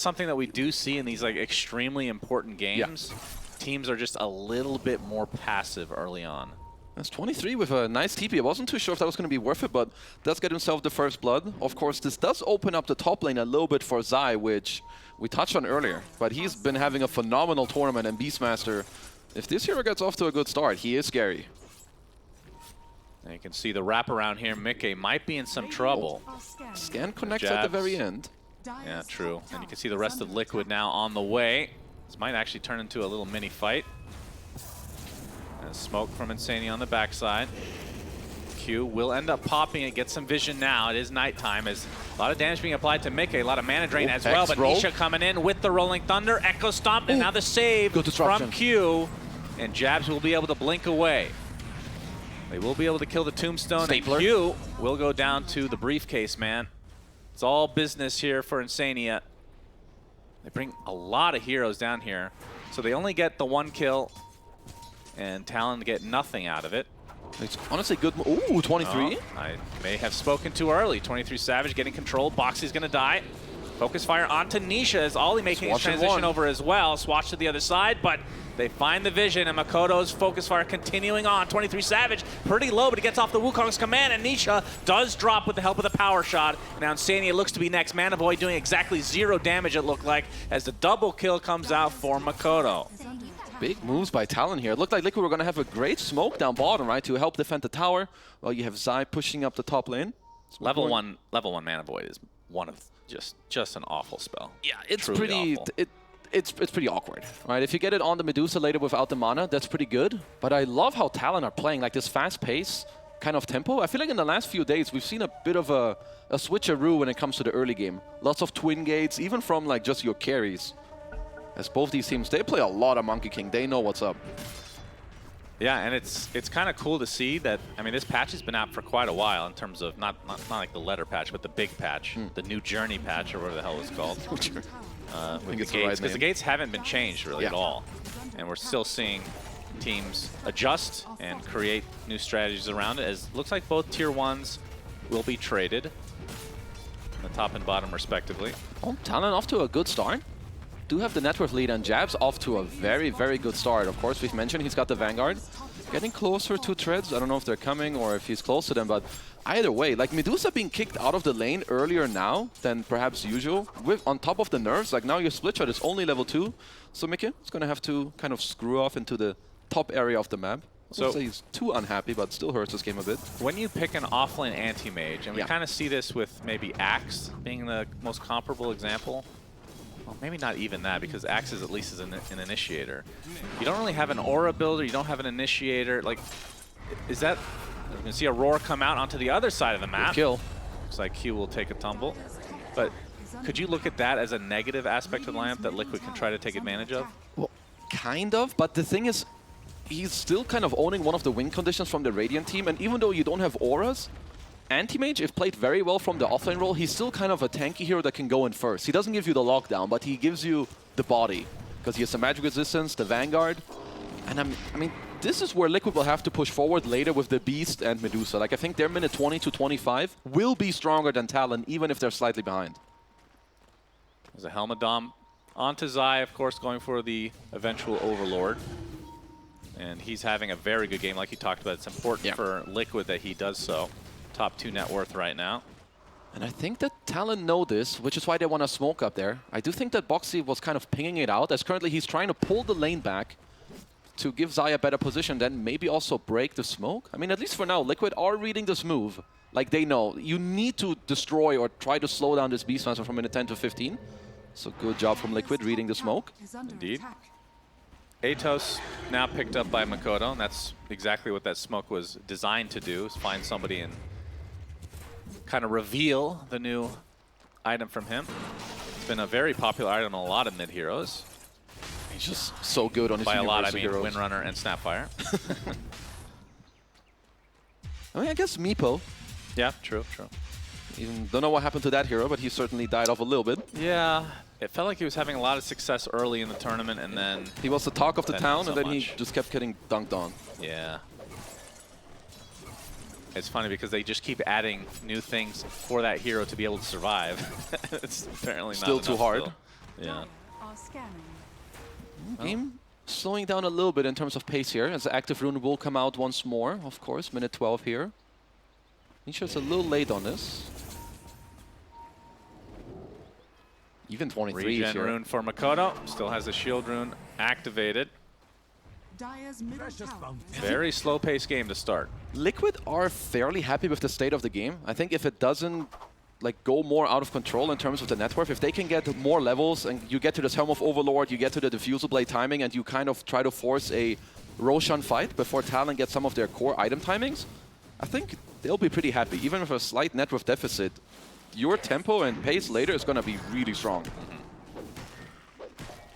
something that we do see in these like extremely important games. Teams are just a little bit more passive early on. That's 23 with a nice TP. I wasn't too sure if that was going to be worth it, but does get himself the first blood. Of course, this does open up the top lane a little bit for Zai, which we touched on earlier. But he's been having a phenomenal tournament, and Beastmaster, if this hero gets off to a good start, he is scary. And you can see the wraparound here. Mickey might be in some trouble. Scan connects at the very end. Yeah, true. And you can see the rest of Liquid now on the way. This might actually turn into a little mini fight. And smoke from Insania on the backside. Q will end up popping and get some vision now. It is nighttime. As a lot of damage being applied to Mickey, a lot of mana drain as well. But Nisha coming in with the Rolling Thunder, Echo Stomp, and now the save from Q. And Jabs will be able to blink away. They will be able to kill the Tombstone. Stapler. And Q will go down to the briefcase, man. It's all business here for Insania. They bring a lot of heroes down here. So they only get the 1 kill, and Talon get nothing out of it. It's honestly good. Ooh, 23. I may have spoken too early. 23 Savage getting control. Boxy's going to die. Focus fire onto Nisha as Ollie making his transition over as well. Swatch to the other side, but they find the vision, and Makoto's focus fire continuing on. 23 Savage, pretty low, but he gets off the Wukong's command, and Nisha does drop with the help of the power shot. Now Insania looks to be next. Mana Void doing exactly 0 damage, it looked like, as the double kill comes out for Makoto. Big moves by Talon here. It looked like Liquid were going to have a great smoke down bottom, right, to help defend the tower. Well, you have Zai pushing up the top lane. Level one Mana Void is one of just an awful spell. Yeah, it's Truly pretty awful. It's pretty awkward, right? If you get it on the Medusa later without the mana, that's pretty good. But I love how Talon are playing, like this fast pace kind of tempo. I feel like in the last few days we've seen a bit of a switcheroo when it comes to the early game. Lots of twin gates, even from like just your carries. As both these teams, they play a lot of Monkey King. They know what's up. Yeah, and it's kind of cool to see that. I mean, this patch has been out for quite a while in terms of not like the letter patch, but the big patch, the new Journey patch, or whatever the hell it's called. With the gates, because the gates haven't been changed really at all, and we're still seeing teams adjust and create new strategies around it. As it looks like both tier 1s will be traded, in the top and bottom respectively. Oh, Talon off to a good start. Do have the net worth lead, and Jabs off to a very, very good start. Of course, we've mentioned he's got the Vanguard. Getting closer to Treads. I don't know if they're coming or if he's close to them, but either way, like Medusa being kicked out of the lane earlier now than perhaps usual, with on top of the nerfs, like now your split shot is only level 2. So Mickey is going to have to kind of screw off into the top area of the map. So he's too unhappy, but still hurts this game a bit. When you pick an offlane anti-mage, and we kind of see this with maybe Axe being the most comparable example. Well, maybe not even that, because Axe is at least an initiator. You don't really have an aura builder, you don't have an initiator. Like, is that... We're going to see a roar come out onto the other side of the map. Good kill. Looks like Q will take a tumble. But could you look at that as a negative aspect of the lineup that Liquid can try to take advantage of? Well, kind of, but the thing is, he's still kind of owning one of the win conditions from the Radiant team, and even though you don't have auras, Anti-Mage, if played very well from the offlane role, he's still kind of a tanky hero that can go in first. He doesn't give you the lockdown, but he gives you the body, because he has some magic resistance, the Vanguard, and I mean, this is where Liquid will have to push forward later with the Beast and Medusa. Like, I think their minute 20 to 25 will be stronger than Talon, even if they're slightly behind. There's a Helmet Dom onto Zai, of course, going for the eventual Overlord. And he's having a very good game, like you talked about. It's important for Liquid that he does so. Top 2 net worth right now. And I think that Talon know this, which is why they want to smoke up there. I do think that Boxy was kind of pinging it out, as currently he's trying to pull the lane back to give Zai a better position, then maybe also break the smoke. I mean, at least for now, Liquid are reading this move. Like, they know you need to destroy or try to slow down this Beastmaster from minute 10 to 15. So good job from Liquid reading the smoke. Indeed. Atos now picked up by Makoto, and that's exactly what that smoke was designed to do, is find somebody and kind of reveal the new item from him. It's been a very popular item on a lot of mid heroes. He's just so good on his By a lot, I mean heroes. Windrunner and Snapfire. I mean, I guess Meepo. Yeah, true, true. Even don't know what happened to that hero, but he certainly died off a little bit. Yeah, it felt like he was having a lot of success early in the tournament, and then... He was the talk of the town, and then he just kept getting dunked on. Yeah. It's funny because they just keep adding new things for that hero to be able to survive. It's apparently still not too hard. Still. Yeah. Game slowing down a little bit in terms of pace here, as the active rune will come out once more, of course, minute 12 here. Nisha's a little late on this. Even 23 Regen here. rune for Makoto. Still has the shield rune activated. Very slow-paced game to start. Liquid are fairly happy with the state of the game. I think if it doesn't go more out of control in terms of the net worth, if they can get more levels and you get to this Helm of Overlord, you get to the Diffusal Blade timing, and you kind of try to force a Roshan fight before Talon gets some of their core item timings, I think they'll be pretty happy. Even with a slight net worth deficit, your tempo and pace later is going to be really strong.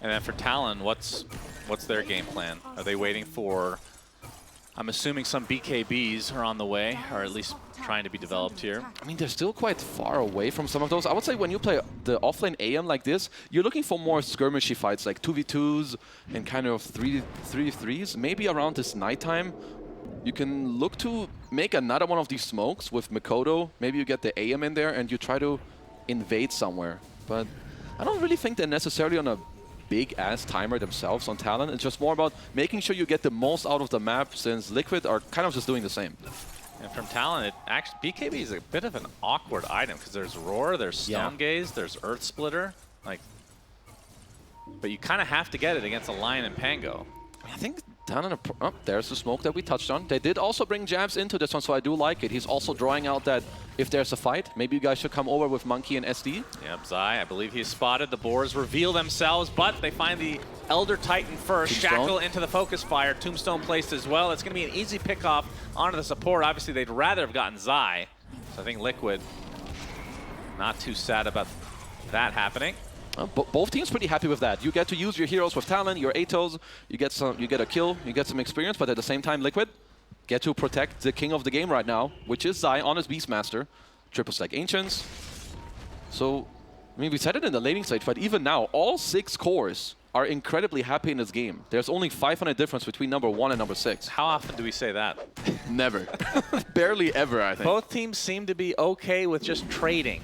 And then for Talon, what's their game plan? Are they waiting for, I'm assuming some BKBs are on the way, or at least trying to be developed here? I mean, they're still quite far away from some of those. I would say when you play the offlane AM like this, you're looking for more skirmishy fights, like 2v2s and kind of 3v3s. Maybe around this nighttime, you can look to make another one of these smokes with Makoto. Maybe you get the AM in there and you try to invade somewhere. But I don't really think they're necessarily on a big-ass timer themselves on Talon. It's just more about making sure you get the most out of the map, since Liquid are kind of just doing the same. And from Talon, it actually, BKB is a bit of an awkward item, because there's Roar, there's Stone Gaze, there's Earth Splitter. But you kind of have to get it against a Lion and Pango. I think Talon, there's the smoke that we touched on. They did also bring Jabs into this one, so I do like it. He's also drawing out that if there's a fight, maybe you guys should come over with Monkey and SD. Yep, Zai, I believe he's spotted. The boars reveal themselves, but they find the Elder Titan first. Tombstone. Shackle into the focus fire. Tombstone placed as well. It's going to be an easy pickoff onto the support. Obviously, they'd rather have gotten Zai. So I think Liquid not too sad about that happening. Both teams pretty happy with that. You get to use your heroes with Talon, your Atos, you get a kill, you get some experience, but at the same time, Liquid get to protect the king of the game right now, which is Zai on his Beastmaster. Triple stack Ancients. So, I mean, we said it in the laning stage, but even now, all 6 cores are incredibly happy in this game. There's only 500 difference between number 1 and number 6. How often do we say that? Never. Barely ever, I think. Both teams seem to be okay with just trading.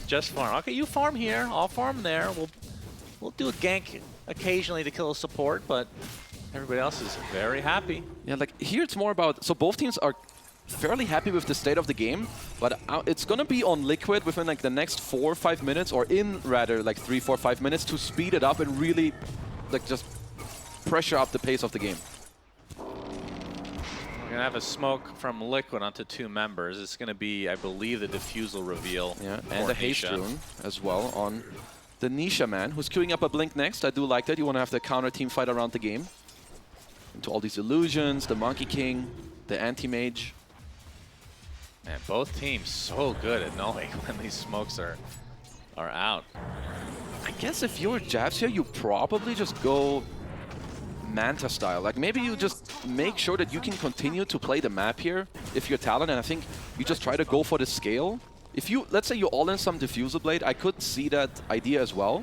Just farm. Okay, you farm here, I'll farm there. We'll do a gank occasionally to kill a support, but everybody else is very happy. Yeah, like here it's more about, so both teams are fairly happy with the state of the game, but it's gonna be on Liquid within like the next 4 or 5 minutes, or in rather like 3, 4, 5 minutes, to speed it up and really like just pressure up the pace of the game. We're gonna have a smoke from Liquid onto 2 members. It's gonna be, I believe, the Diffusal reveal. Yeah, and the Haste Rune as well on the Nisha man, who's queuing up a Blink next. I do like that. You want to have the counter team fight around the game. Into all these illusions, the Monkey King, the Anti-Mage. Man, both teams so good at knowing when these smokes are out. I guess if you're Jabs here, you probably just go Manta style. Like maybe you just make sure that you can continue to play the map here if you're Talon, and I think you just try to go for the scale. If you, let's say you all in some Diffusal Blade, I could see that idea as well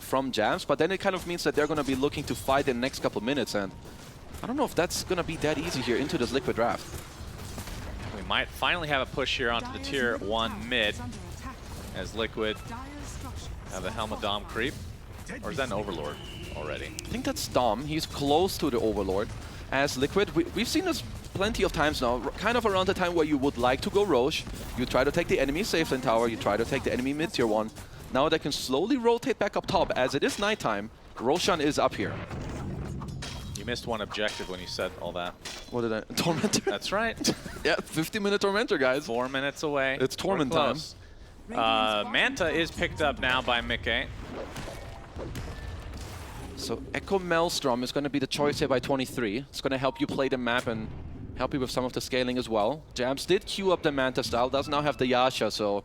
from Jabs, but then it kind of means that they're going to be looking to fight in the next couple minutes, and I don't know if that's going to be that easy here into this Liquid draft. We might finally have a push here onto the tier 1 mid as Liquid have the Helm of Dom creep. Or is that an Overlord already? I think that's Dom. He's close to the Overlord. As Liquid, we've seen this plenty of times now, kind of around the time where you would like to go Roche. You try to take the enemy safe lane tower, you try to take the enemy mid tier 1. Now they can slowly rotate back up top. As it is nighttime, Roshan is up here. You missed one objective when you said all that. What did I? Tormentor? That's right. Yeah, 50-minute Tormentor, guys. 4 minutes away. It's Torment time. Manta is picked up now by Mickey. So Echo Maelstrom is going to be the choice here by 23. It's going to help you play the map and help you with some of the scaling as well. Jabs did queue up the Manta style, does now have the Yasha, so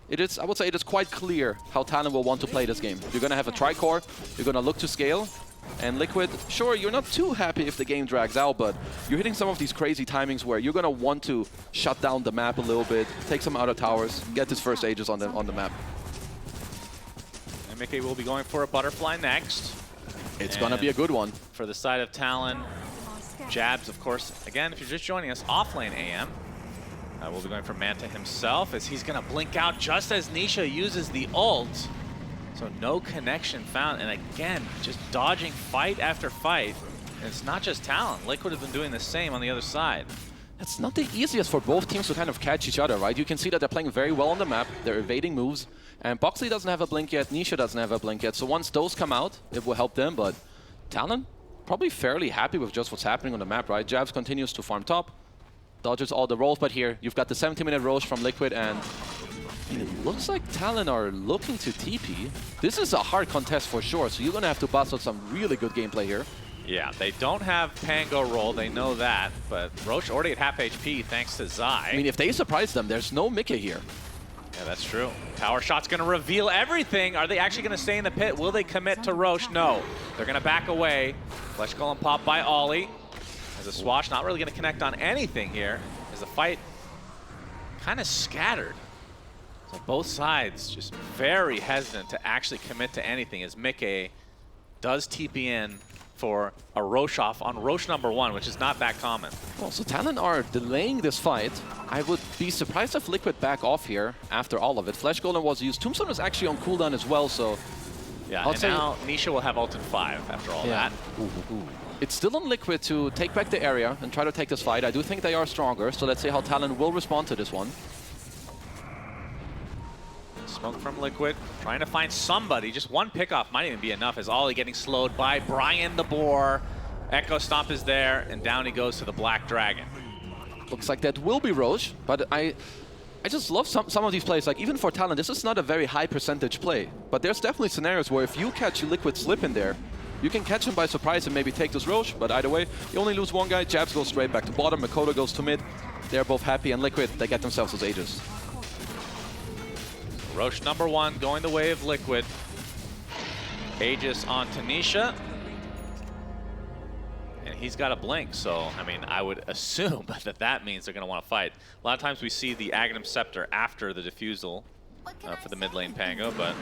it is, I would say it is quite clear how Talon will want to play this game. You're going to have a Tricore, you're going to look to scale, and Liquid, sure, you're not too happy if the game drags out, but you're hitting some of these crazy timings where you're going to want to shut down the map a little bit, take some outer towers, get his first Aegis on the map. And Mickey will be going for a Butterfly next. It's going to be a good one. For the side of Talon, Jabs, of course, again, if you're just joining us, offlane AM. We'll be going for Manta himself as he's going to blink out just as Nisha uses the ult. So no connection found, and again, just dodging fight after fight. And it's not just Talon. Liquid has been doing the same on the other side. It's not the easiest for both teams to kind of catch each other, right? You can see that they're playing very well on the map. They're evading moves. And Boxley doesn't have a blink yet. Nisha doesn't have a blink yet. So once those come out, it will help them. But Talon, probably fairly happy with just what's happening on the map, right? Jabs continues to farm top. Dodges all the rolls. But here, you've got the 70-minute Roche from Liquid. And it looks like Talon are looking to TP. This is a hard contest for sure. So you're going to have to bust out some really good gameplay here. Yeah, they don't have Pango roll, they know that, but Roche already at half HP thanks to Zai. I mean, if they surprise them, there's no Mickey here. Yeah, that's true. Power shot's gonna reveal everything. Are they actually gonna stay in the pit? Will they commit to Roche? No. They're gonna back away. Flesh Golem pop by Ollie. As a Swash not really gonna connect on anything here, as the fight kind of scattered. So both sides just very hesitant to actually commit to anything as Mickey does TP in for a Roche off on Roche #1, which is not that common. Well, so Talon are delaying this fight. I would be surprised if Liquid back off here after all of it. Flesh Golem was used. Tombstone was actually on cooldown as well, so... Yeah, and now Nisha will have ult in 5 after all that. It's still on Liquid to take back the area and try to take this fight. I do think they are stronger, so let's see how Talon will respond to this one. Smoke from Liquid, trying to find somebody. Just one pickoff might even be enough as Ollie getting slowed by Brian the Boar. Echo Stomp is there, and down he goes to the Black Dragon. Looks like that will be Roche, but I just love some of these plays. Like, even for Talon, this is not a very high percentage play, but there's definitely scenarios where if you catch Liquid slip in there, you can catch him by surprise and maybe take this Roche, but either way, you only lose one guy. Jabs goes straight back to bottom, Makoto goes to mid. They're both happy, and Liquid, they get themselves those Aegis. Roche #1 going the way of Liquid. Aegis on Tanisha. And he's got a blink, so, I mean, I would assume that means they're going to want to fight. A lot of times we see the Aghanim Scepter after the Diffusal for the mid lane Pango, but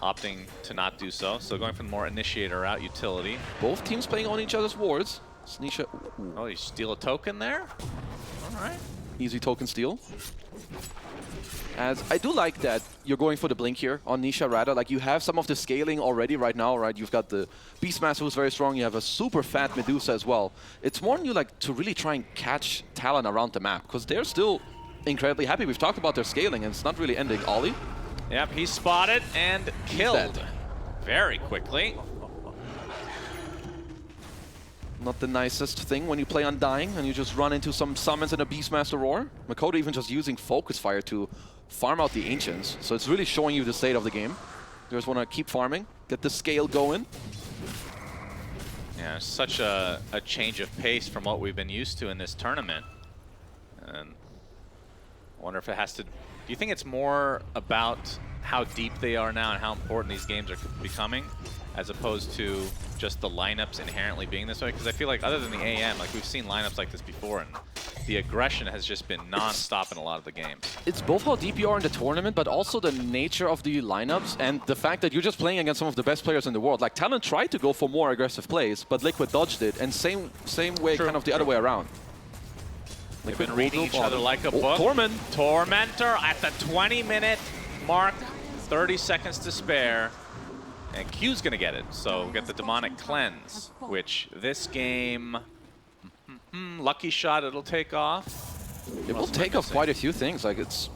opting to not do so. So going for the more Initiator route, utility. Both teams playing on each other's wards. Sneasha. Oh, you steal a token there? All right. Easy token steal. As I do like that you're going for the blink here on Nisha rather. Like, you have some of the scaling already right now, right? You've got the Beastmaster who's very strong. You have a super fat Medusa as well. It's more on you like to really try and catch Talon around the map because they're still incredibly happy. We've talked about their scaling and it's not really ending. Ollie. Yep, he's spotted and killed very quickly. Not the nicest thing when you play Undying and you just run into some summons and a Beastmaster Roar. Makoto even just using Focus Fire to farm out the Ancients. So it's really showing you the state of the game. You just want to keep farming, get the scale going. Yeah, such a change of pace from what we've been used to in this tournament. And I wonder if it has to... Do you think it's more about how deep they are now and how important these games are becoming, as opposed to just the lineups inherently being this way? Because I feel like other than the AM, like we've seen lineups like this before, and the aggression has just been non-stop in a lot of the games. It's both how deep you are in the tournament, but also the nature of the lineups and the fact that you're just playing against some of the best players in the world. Like, Talon tried to go for more aggressive plays, but Liquid dodged it, and same way, kind of the other way around. They've been reading each other like a book. Tormentor at the 20-minute mark, 30 seconds to spare. And Q's gonna get it, so get the Demonic Cleanse, which this game, lucky shot, it'll take off. It will take off quite a few things. Like, it's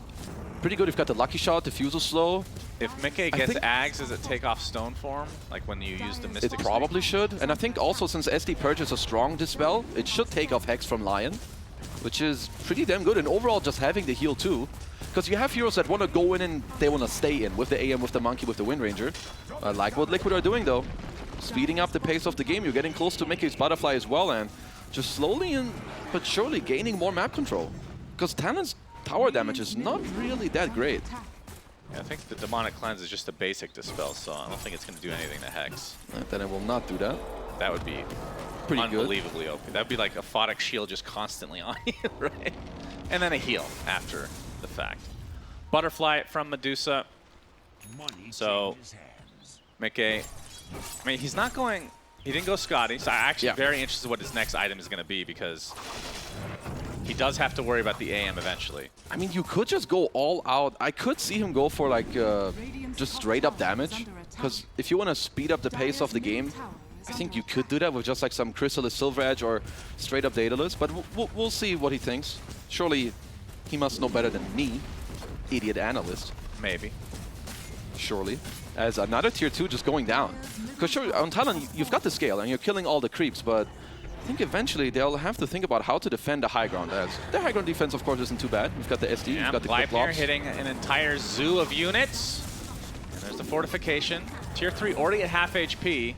pretty good. You've got the lucky shot, Diffusal slow. If Mickey gets Ags, does it take off Stone Form? Like when you use the Mystic It probably should. And I think also since SD purchased a strong Dispel, it should take off Hex from Lion, which is pretty damn good. And overall, just having the heal too. Because you have heroes that want to go in and they want to stay in with the AM, with the Monkey, with the Wind Ranger. I like what Liquid are doing though. Speeding up the pace of the game. You're getting close to Mickey's Butterfly as well, and just slowly but surely gaining more map control. Because Talon's tower damage is not really that great. Yeah, I think the Demonic Cleanse is just a basic Dispel, so I don't think it's going to do anything to Hex. Then it will not do that. That would be pretty unbelievably OP. That would be like a Photic Shield just constantly on you, right? And then a heal after the fact. Butterfly from Medusa. So, Mickey, I mean, he's not going, he didn't go Scotty, so I'm actually very interested in what his next item is going to be, because He does have to worry about the AM eventually. I mean, you could just go all out. I could see him go for like just straight up damage. Because if you want to speed up the pace of the game, I think you could do that with just like some Chrysalis Silver Edge or straight up Daedalus. But we'll see what he thinks. Surely he must know better than me, idiot analyst. Maybe. Surely. As another tier 2 just going down. Because sure, on Talon, you've got the scale and you're killing all the creeps, but I think eventually they'll have to think about how to defend the high ground. As the high ground defense, of course, isn't too bad. We've got the SD, yeah, we've got the Gleipnir hitting an entire zoo of units. And there's the fortification. Tier 3 already at half HP.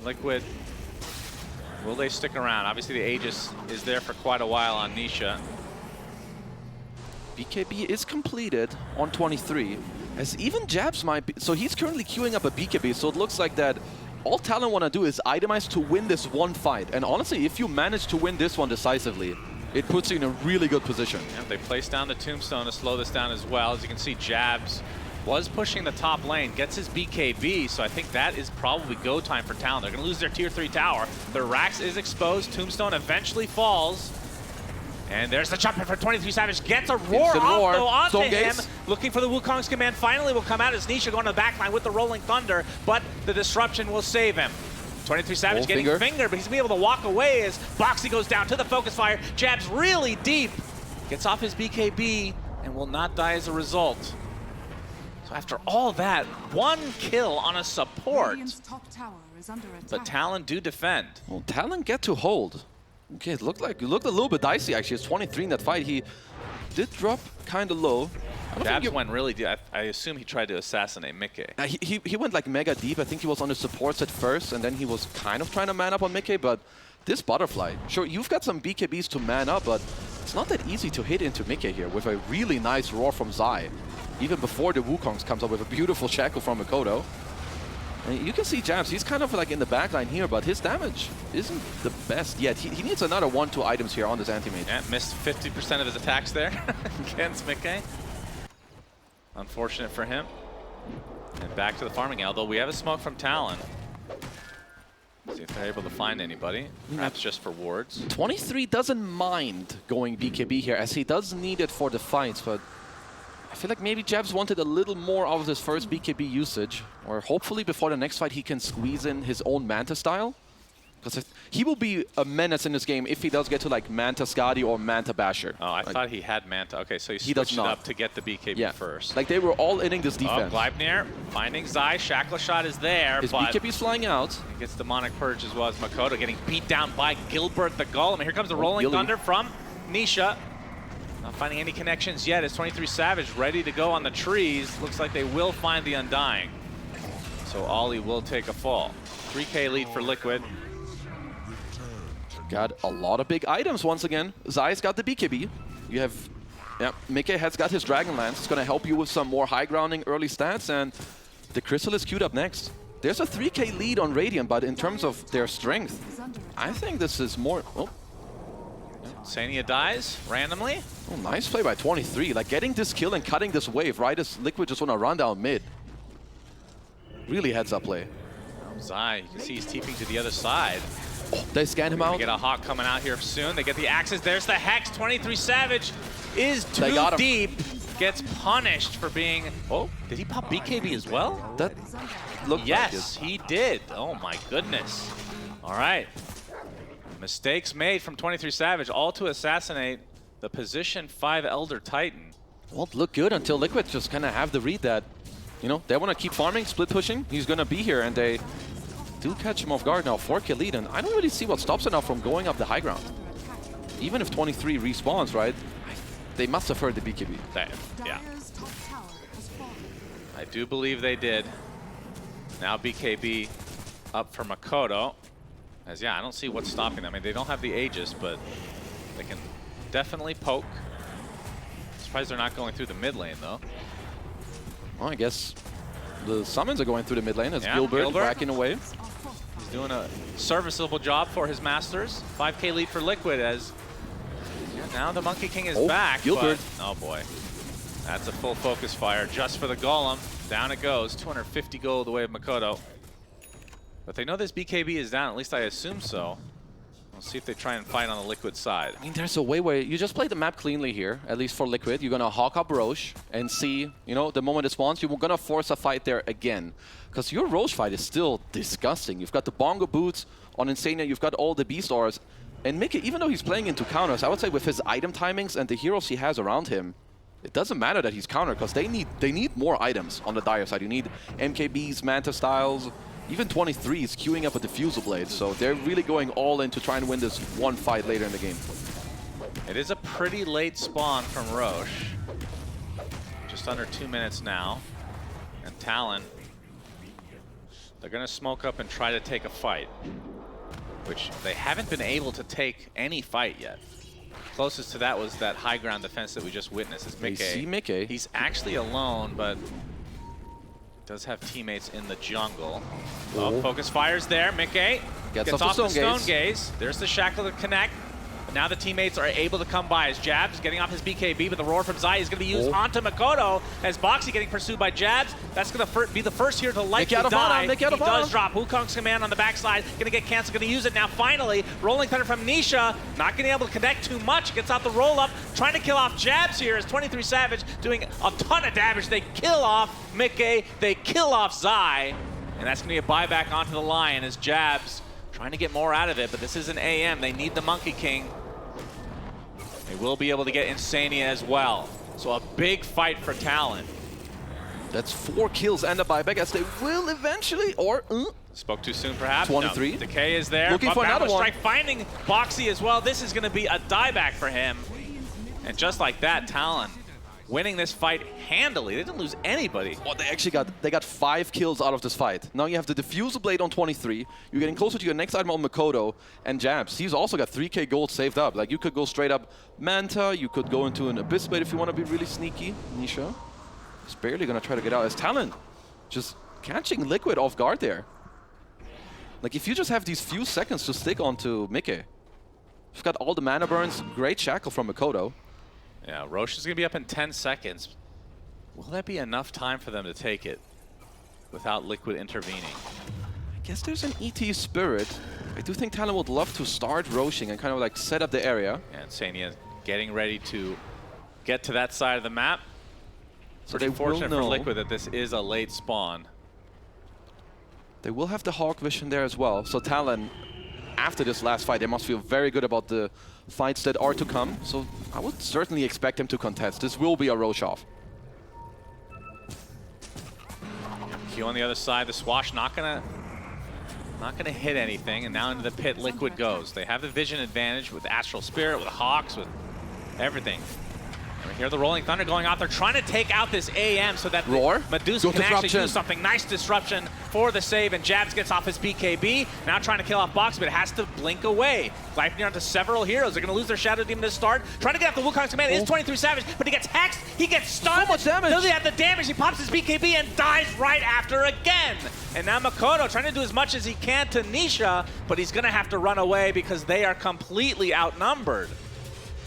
Liquid, will they stick around? Obviously the Aegis is there for quite a while on Nisha. BKB is completed on 23. As even Jabs might be, so he's currently queuing up a BKB, so it looks like that all Talon want to do is itemize to win this one fight. And honestly, if you manage to win this one decisively, it puts you in a really good position. Yeah, they place down the Tombstone to slow this down as well. As you can see, Jabs was pushing the top lane, gets his BKB, so I think that is probably go time for Talon. They're going to lose their tier 3 tower. Their Rax is exposed. Tombstone eventually falls. And there's the jump in for 23 Savage. Gets a roar off, though, onto him. Looking for the Wukong's command. Finally will come out as Nisha going to the backline with the Rolling Thunder, but the disruption will save him. 23 Savage getting fingered, but he's going to be able to walk away as Boxy goes down to the focus fire. Jabs really deep. Gets off his BKB and will not die as a result. So after all that, one kill on a support. But Talon do defend. Well, Talon get to hold. Okay, it looked a little bit dicey actually. It's 23 in that fight. He did drop kind of low. Jabs went really deep. I assume he tried to assassinate Mickey. He went like mega deep. I think he was on the supports at first, and then he was kind of trying to man up on Mickey, but this butterfly, sure, you've got some BKBs to man up, but it's not that easy to hit into Mickey here with a really nice roar from Zai. Even before the Wukongs comes up with a beautiful shackle from Makoto. And you can see Jabs, he's kind of like in the backline here, but his damage isn't the best yet. He needs another 1-2 items here on this anti-mage. Yeah, missed 50% of his attacks there against Mickey. Unfortunate for him. And back to the farming, although we have a smoke from Talon. See if they're able to find anybody, perhaps just for wards. 23 doesn't mind going BKB here, as he does need it for the fights, but I feel like maybe Jabs wanted a little more out of his first BKB usage, or hopefully before the next fight he can squeeze in his own Manta style. Because he will be a menace in this game if he does get to like Manta Skadi or Manta Basher. Oh, I thought he had Manta. Okay, so he switched it up to get the BKB first. Like they were all inning this defense. Oh, Gleipnir finding Zai. Shackle shot is there. His BKB's flying out. He gets Demonic Purge as well as Makoto getting beat down by Gilbert the Golem. And here comes the Rolling Thunder from Nisha. Not finding any connections yet. It's 23 Savage ready to go on the trees. Looks like they will find the Undying. So Ollie will take a fall. 3K lead for Liquid. Got a lot of big items once again. Zai's got the BKB. You have, yeah, Mickey has got his Dragon Lance. It's going to help you with some more high grounding early stats, and the Crystal is queued up next. There's a 3K lead on Radiant, but in terms of their strength, I think this is more... Oh. Sania dies randomly. Oh, nice play by 23. Like getting this kill and cutting this wave, right as Liquid just want to run down mid. Really heads up play. Oh, Zai, you can see he's TPing to the other side. Oh, they scan him out. They get a Hawk coming out here soon. They get the axes. There's the Hex. 23 Savage is too deep. Gets punished for being... Oh, did he pop BKB as well? That looked yes, like he did. Oh my goodness. All right. Mistakes made from 23 Savage, all to assassinate the position 5 Elder Titan. Well, it looked good until Liquid just kind of have the read that, you know, they want to keep farming, split pushing. He's going to be here, and they do catch him off guard now. 4K lead, and I don't really see what stops it now from going up the high ground. Even if 23 respawns, right, they must have heard the BKB. Yeah. I do believe they did. Now BKB up for Makoto. As yeah, I don't see what's stopping them. I mean, they don't have the Aegis, but they can definitely poke. Surprised they're not going through the mid lane, though. Well, I guess the summons are going through the mid lane as Gilbert whacking away. He's doing a serviceable job for his Masters. 5K lead for Liquid as now the Monkey King is back. Gilbert. But, oh boy, that's a full focus fire just for the Golem. Down it goes. 250 gold away of Makoto. But they know this BKB is down, at least I assume so. We'll see if they try and fight on the Liquid side. I mean, there's a way where you just play the map cleanly here, at least for Liquid. You're going to hawk up Roche and see, you know, the moment it spawns, you're going to force a fight there again. Because your Roche fight is still disgusting. You've got the Bongo Boots on Insania, you've got all the Beast Auras. And Mickey, even though he's playing into counters, I would say with his item timings and the heroes he has around him, it doesn't matter that he's countered, because they need more items on the Dire side. You need MKBs, Manta Styles, even 23s queuing up a Diffusal Blade. So they're really going all in to try and win this one fight later in the game. It is a pretty late spawn from Roche. Just under 2 minutes now. And Talon, they're going to smoke up and try to take a fight, which they haven't been able to take any fight yet. Closest to that was that high ground defense that we just witnessed. Is Mickey. See Mickey. He's actually alone, but does have teammates in the jungle. Oh, focus fires there. Mickey gets off the Stone Gaze. There's the Shackle to connect. But now the teammates are able to come by as Jabs getting off his BKB, but the roar from Zai is going to be used onto Makoto as Boxy getting pursued by Jabs. That's going to be the first here to likely die. He does drop Wukong's command on the backside. Going to get canceled. Going to use it now. Finally, Rolling Thunder from Nisha. Not going to be able to connect too much. Gets out the roll up. Trying to kill off Jabs here as 23 Savage doing a ton of damage. They kill off Mickey. They kill off Zai. And that's going to be a buyback onto the Lion as Jabs trying to get more out of it. But this is an AM. They need the Monkey King. They will be able to get Insania as well. So a big fight for Talon. That's 4 kills and a buyback as they will eventually, or... Spoke too soon, perhaps. 23. No. Decay is there. Looking for another one. Strike finding Boxy as well. This is going to be a dieback for him. And just like that, Talon winning this fight handily. They didn't lose anybody. Oh, they got 5 kills out of this fight. Now you have the Diffusal Blade on 23. You're getting closer to your next item on Makoto and Jabs. He's also got 3k gold saved up. Like, you could go straight up Manta. You could go into an Abyss Blade if you want to be really sneaky. Nisha is barely going to try to get out as Talon just catching Liquid off guard there. Like, if you just have these few seconds to stick onto Mickey. You've got all the mana burns. Great Shackle from Makoto. Yeah, Roche is going to be up in 10 seconds. Will that be enough time for them to take it without Liquid intervening? I guess there's an ET spirit. I do think Talon would love to start Roshing and kind of like set up the area. And Insania getting ready to get to that side of the map. So Pretty fortunate for Liquid that this is a late spawn. They will have the Hawk Vision there as well. So Talon, after this last fight, they must feel very good about the fights that are to come. So I would certainly expect them to contest. This will be a Roche off. Q on the other side, the Swash not gonna hit anything, and now into the pit Liquid goes. They have the vision advantage with Astral Spirit, with Hawks, with everything. And we hear the Rolling Thunder going out there, trying to take out this AM so that Medusa can actually do something. Nice disruption for the save, and Jabs gets off his BKB. Now trying to kill off Box, but it has to blink away. Gliding onto several heroes. They're going to lose their Shadow Demon to start. Trying to get off the Wukong's command. It is 23 Savage, but he gets hexed. He gets stunned. So much damage. Does he have the damage? He pops his BKB and dies right after again. And now Makoto trying to do as much as he can to Nisha, but he's going to have to run away because they are completely outnumbered.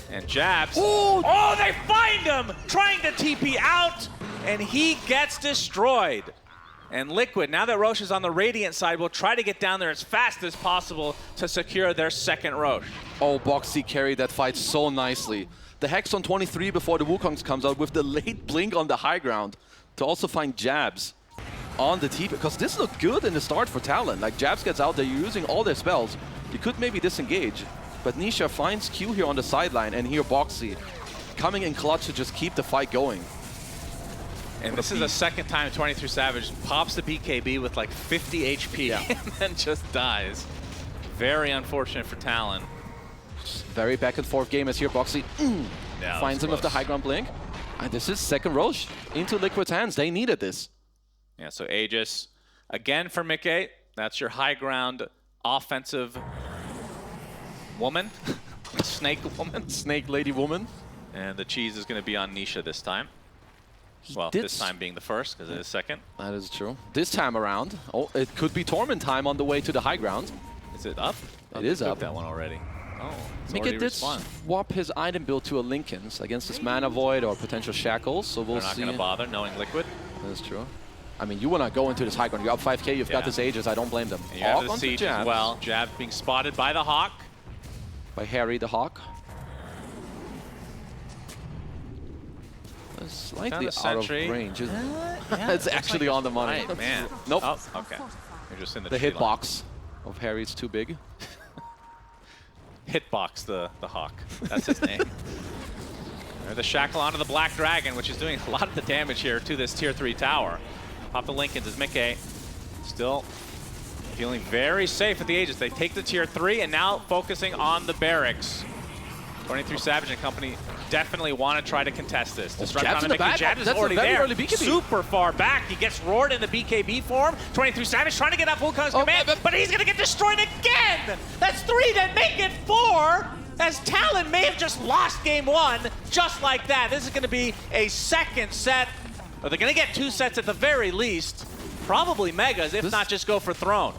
And Jabs, oh, they find him trying to TP out, and he gets destroyed. And Liquid, now that Roche is on the Radiant side, will try to get down there as fast as possible to secure their second Roche. Oh, Boxy carried that fight so nicely. The Hex on 23 before the Wukong's comes out with the late blink on the high ground to also find Jabs on the TP, because this looked good in the start for Talon. Like, Jabs gets out there, you're using all their spells. You could maybe disengage. But Nisha finds Q here on the sideline, and here Boxy coming in clutch to just keep the fight going. And this is the second time 23 Savage pops the BKB with like 50 HP and then just dies. Very unfortunate for Talon. Very back and forth game as here Boxy finds him with the high ground blink. And this is second Roche into Liquid's hands. They needed this. Yeah, so Aegis again for Mickey. That's your high ground offensive woman. Snake woman. Snake lady woman. And the cheese is going to be on Nisha this time. Well, this time being the first, because it is second. That is true. This time around, it could be Torment time on the way to the high ground. Is it up? It is up. That one already. Oh, Mickey did swap his item build to a Linken's against this Mana Void or potential Shackles, so we'll see. They're not going to bother, knowing Liquid. That is true. I mean, you want to go into this high ground. You're up 5k, you've got this Aegis, I don't blame them. And you have the siege as well. Jab being spotted by the Hawk. by Harry the Hawk. Slightly out of range. Yeah, It's actually on the money. Right, man. Nope. Oh, okay. You're just in the The tree line. hitbox of Harry is too big. Hitbox the Hawk. That's his name. The shackle onto the Black Dragon, which is doing a lot of the damage here to this tier 3 tower. Pop the Lincolns as Mickey still feeling very safe at the Aegis. They take the tier 3 and now focusing on the barracks. 23 Savage and company definitely want to try to contest this. Jabs in the back. Jabs is That's already a very there. early BKB. Super far back. He gets roared in the BKB form. 23 Savage trying to get up Wukong's command, but he's going to get destroyed again. That's 3 to make it 4. As Talon may have just lost game 1 just like that. This is going to be a second set. Or they're going to get 2 sets at the very least. Probably Megas, if not just go for Throne.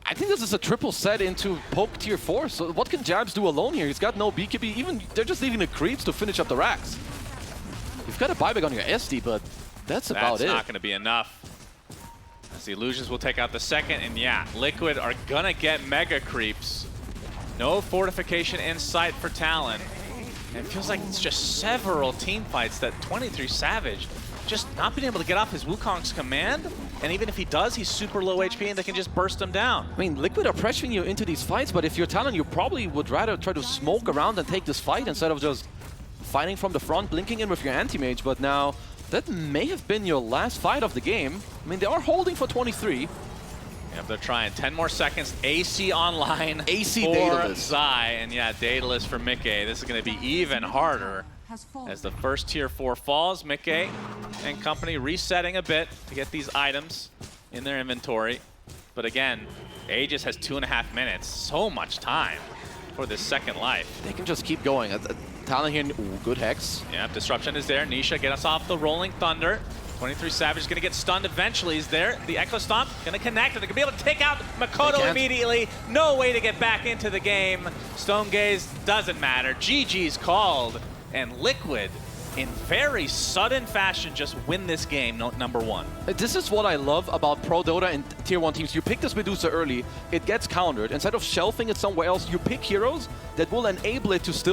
I think this is a triple set into poke tier 4. So what can Jabs do alone here? He's got no BKB. Even they're just leaving the creeps to finish up the racks. You've got a buyback on your SD, but that's about it. That's not going to be enough. As the Illusions will take out the second, and yeah, Liquid are going to get mega creeps. No fortification in sight for Talon. And it feels like it's just several team fights that 23 Savage just not being able to get off his Wukong's command. And even if he does, he's super low HP and they can just burst him down. I mean, Liquid are pressuring you into these fights, but if you're Talon, you probably would rather try to smoke around and take this fight instead of just fighting from the front, blinking in with your anti-mage. But now, that may have been your last fight of the game. I mean, they are holding for 23. Yeah, they're trying. 10 more seconds. AC online. AC for Daedalus. Zai. And yeah, Daedalus for Mickey. This is going to be even harder. As the first tier 4 falls, Mickey and company resetting a bit to get these items in their inventory. But again, Aegis has 2.5 minutes. So much time for this second life. They can just keep going. Talon here, ooh, good Hex. Yeah, Disruption is there. Nisha, get us off the Rolling Thunder. 23 Savage is going to get stunned eventually. He's there. The Echo Stomp going to connect. They're going to be able to take out Makoto immediately. No way to get back into the game. Stone Gaze doesn't matter. GG's called. And Liquid, in very sudden fashion, just win this game, number 1. This is what I love about Pro Dota and Tier 1 teams. You pick this Medusa early, it gets countered. Instead of shelving it somewhere else, you pick heroes that will enable it to still